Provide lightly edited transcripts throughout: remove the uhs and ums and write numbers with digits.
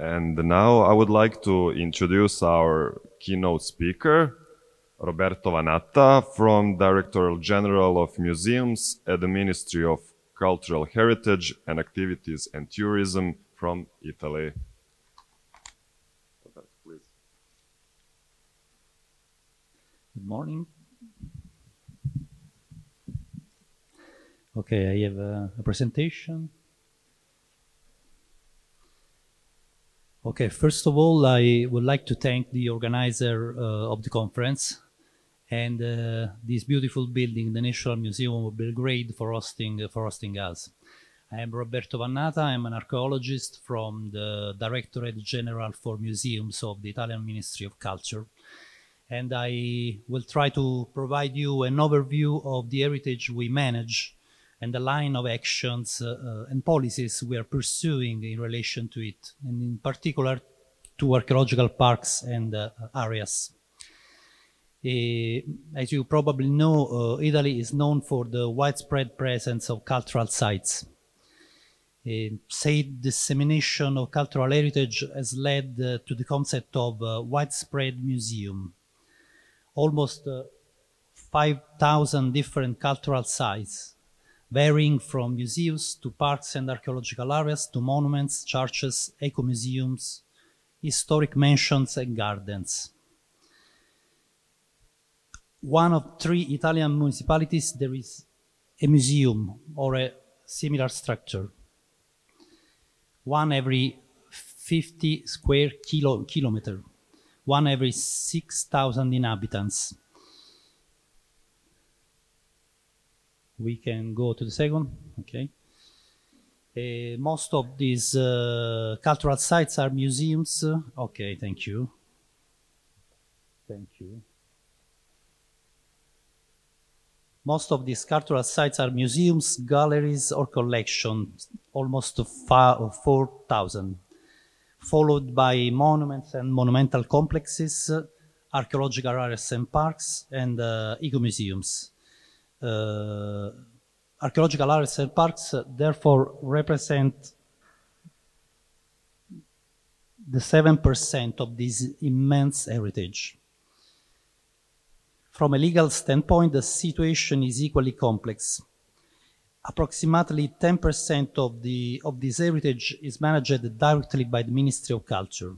And now I would like to introduce our keynote speaker, Roberto Vannata, from Directorate General of Museums at the Ministry of Cultural Heritage and Activities and Tourism from Italy. Please. Good morning. Okay, I have a presentation. Okay, first of all, I would like to thank the organizer of the conference and this beautiful building, the National Museum of Belgrade, for hosting us. I am Roberto Vannata. I'm an archaeologist from the Directorate General for Museums of the Italian Ministry of Culture. And I will try to provide you an overview of the heritage we manage and the line of actions and policies we are pursuing in relation to it, and in particular to archaeological parks and areas. As you probably know, Italy is known for the widespread presence of cultural sites. Said dissemination of cultural heritage has led to the concept of widespread museum. Almost 5,000 different cultural sites, varying from museums to parks and archaeological areas to monuments, churches, eco-museums, historic mansions and gardens. One of 3 Italian municipalities, there is a museum or a similar structure. One every 50 square kilometer. One every 6,000 inhabitants. We can go to the second, okay. Most of these cultural sites are museums. Okay, thank you. Thank you. Most of these cultural sites are museums, galleries, or collections, almost 4,000, followed by monuments and monumental complexes, archaeological areas and parks, and eco-museums. Archaeological areas and parks therefore represent the 7% of this immense heritage. From a legal standpoint, the situation is equally complex. Approximately 10% of this heritage is managed directly by the Ministry of Culture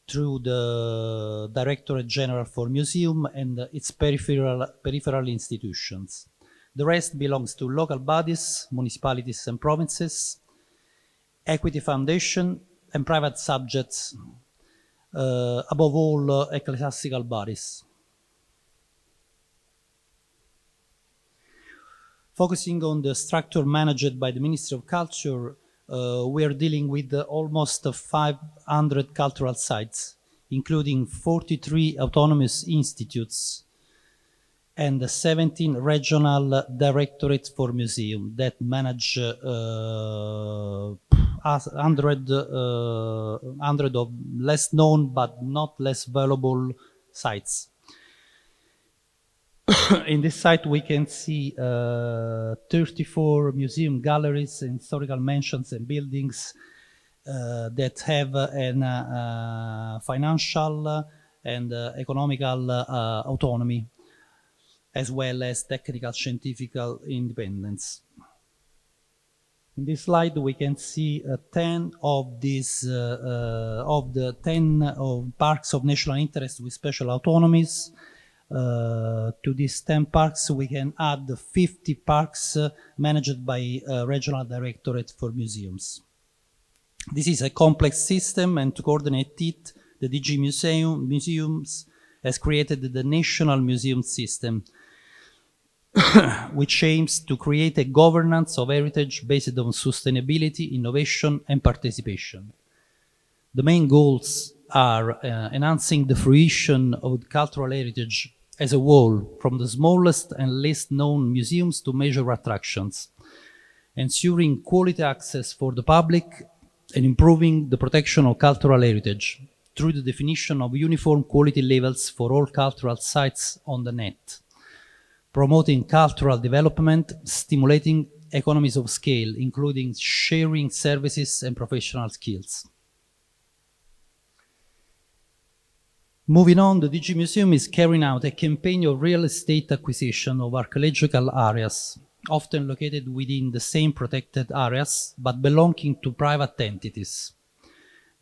through the Directorate General for Museum and its peripheral institutions. The rest belongs to local bodies, municipalities and provinces, equity foundation, and private subjects, above all ecclesiastical bodies. Focusing on the structure managed by the Ministry of Culture, we are dealing with almost 500 cultural sites, including 43 autonomous institutes and 17 regional directorates for museums that manage 100 of less known but not less valuable sites. In this site we can see 34 museum galleries and historical mansions and buildings that have an financial and economical autonomy, as well as technical scientific independence. In this slide we can see 10 of these of the 10 parks of national interest with special autonomies. To these 10 parks we can add 50 parks managed by Regional Directorate for Museums. This is a complex system, and to coordinate it, the DG Museums has created the National Museum System, which aims to create a governance of heritage based on sustainability, innovation and participation. The main goals are enhancing the fruition of cultural heritage as a whole, from the smallest and least known museums to major attractions, ensuring quality access for the public and improving the protection of cultural heritage through the definition of uniform quality levels for all cultural sites on the net, promoting cultural development, stimulating economies of scale, including sharing services and professional skills. Moving on, the DG Museum is carrying out a campaign of real estate acquisition of archaeological areas, often located within the same protected areas, but belonging to private entities.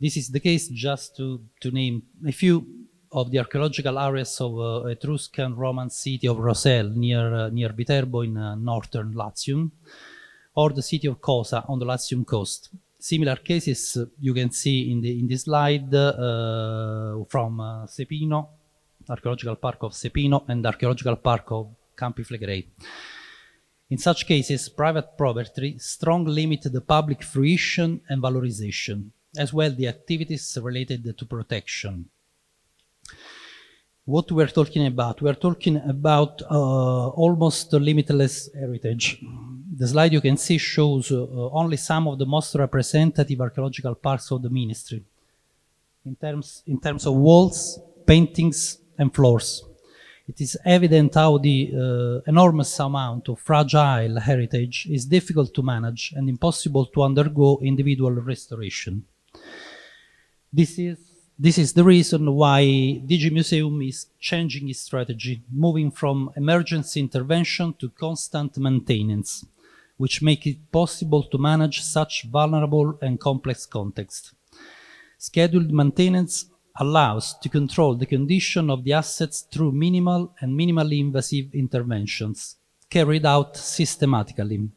This is the case, just to name a few, of the archaeological areas of Etruscan Roman city of Roselle near Viterbo in northern Latium, or the city of Cosa on the Latium coast. Similar cases you can see in this slide from Sepino, archaeological park of Sepino, and archaeological park of Campi Flegrei. In such cases, private property strongly limits the public fruition and valorization, as well the activities related to protection. What we're talking about? We're talking about almost limitless heritage. The slide you can see shows only some of the most representative archaeological parks of the ministry in terms of walls, paintings, and floors. It is evident how the enormous amount of fragile heritage is difficult to manage and impossible to undergo individual restoration. This is the reason why DG Museum is changing its strategy, moving from emergency intervention to constant maintenance, which make it possible to manage such vulnerable and complex context. Scheduled maintenance allows to control the condition of the assets through minimal and minimally invasive interventions, carried out systematically.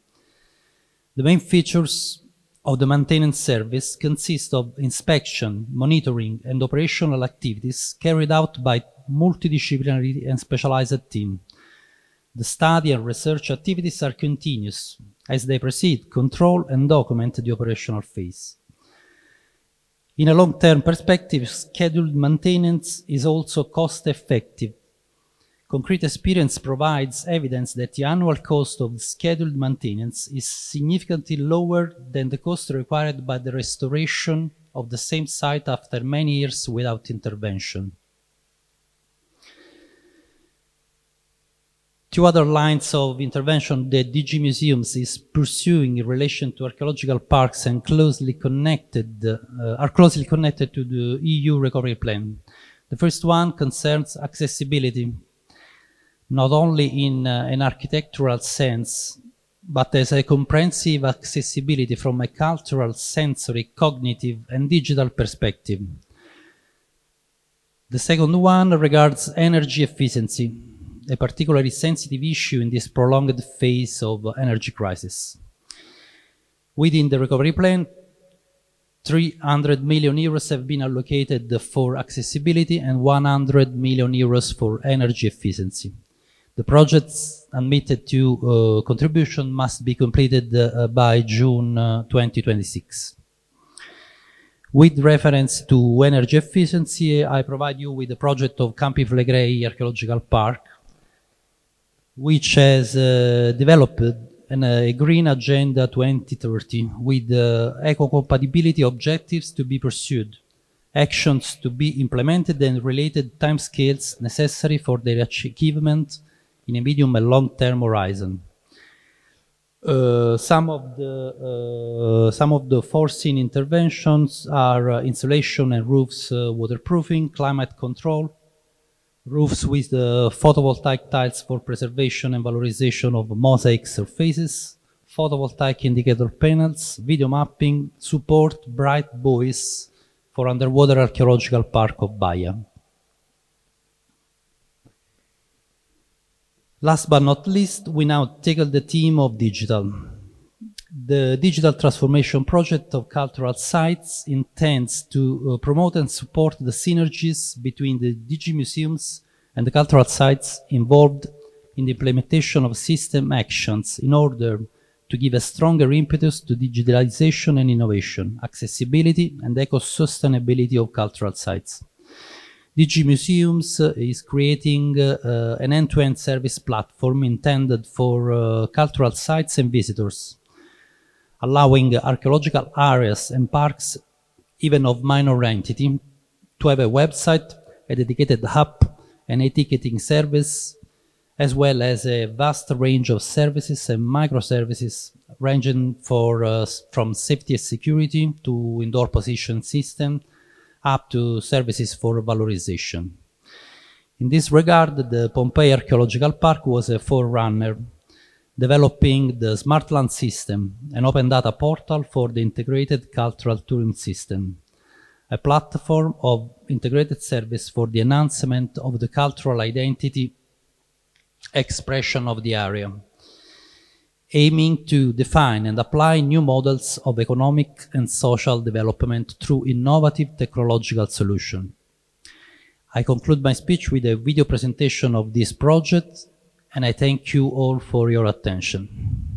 The main features of the maintenance service consist of inspection, monitoring, and operational activities carried out by multidisciplinary and specialized team. The study and research activities are continuous, as they proceed, control, and document the operational phase. In a long-term perspective, scheduled maintenance is also cost-effective. Concrete experience provides evidence that the annual cost of scheduled maintenance is significantly lower than the cost required by the restoration of the same site after many years without intervention. Two other lines of intervention that DG Museums is pursuing in relation to archaeological parks and are closely connected to the EU Recovery Plan. The first one concerns accessibility, not only in an architectural sense, but as a comprehensive accessibility from a cultural, sensory, cognitive, and digital perspective. The second one regards energy efficiency, a particularly sensitive issue in this prolonged phase of energy crisis. Within the recovery plan, 300 million euros have been allocated for accessibility and 100 million euros for energy efficiency. The projects admitted to contribution must be completed by June 2026. With reference to energy efficiency, I provide you with the project of Campi Flegrei Archaeological Park, which has developed a Green Agenda 2030 with eco-compatibility objectives to be pursued, actions to be implemented, and related timescales necessary for their achievement in a medium and long-term horizon. Some of the foreseen interventions are insulation and roofs waterproofing, climate control, roofs with photovoltaic tiles for preservation and valorization of mosaic surfaces, photovoltaic indicator panels, video mapping, support bright buoys for underwater archaeological park of Baia. Last but not least, we now tackle the theme of digital. The digital transformation project of cultural sites intends to promote and support the synergies between the DG Museums and the cultural sites involved in the implementation of system actions in order to give a stronger impetus to digitalization and innovation, accessibility and eco-sustainability of cultural sites. DG Museums is creating an end-to-end service platform intended for cultural sites and visitors, allowing archaeological areas and parks, even of minor entity, to have a website, a dedicated hub, and a ticketing service, as well as a vast range of services and microservices ranging from safety and security to indoor position system, up to services for valorization. In this regard, the Pompeii Archaeological Park was a forerunner, developing the Smartland system, an open data portal for the integrated cultural tourism system, a platform of integrated service for the enhancement of the cultural identity expression of the area, aiming to define and apply new models of economic and social development through innovative technological solutions. I conclude my speech with a video presentation of this project, and I thank you all for your attention.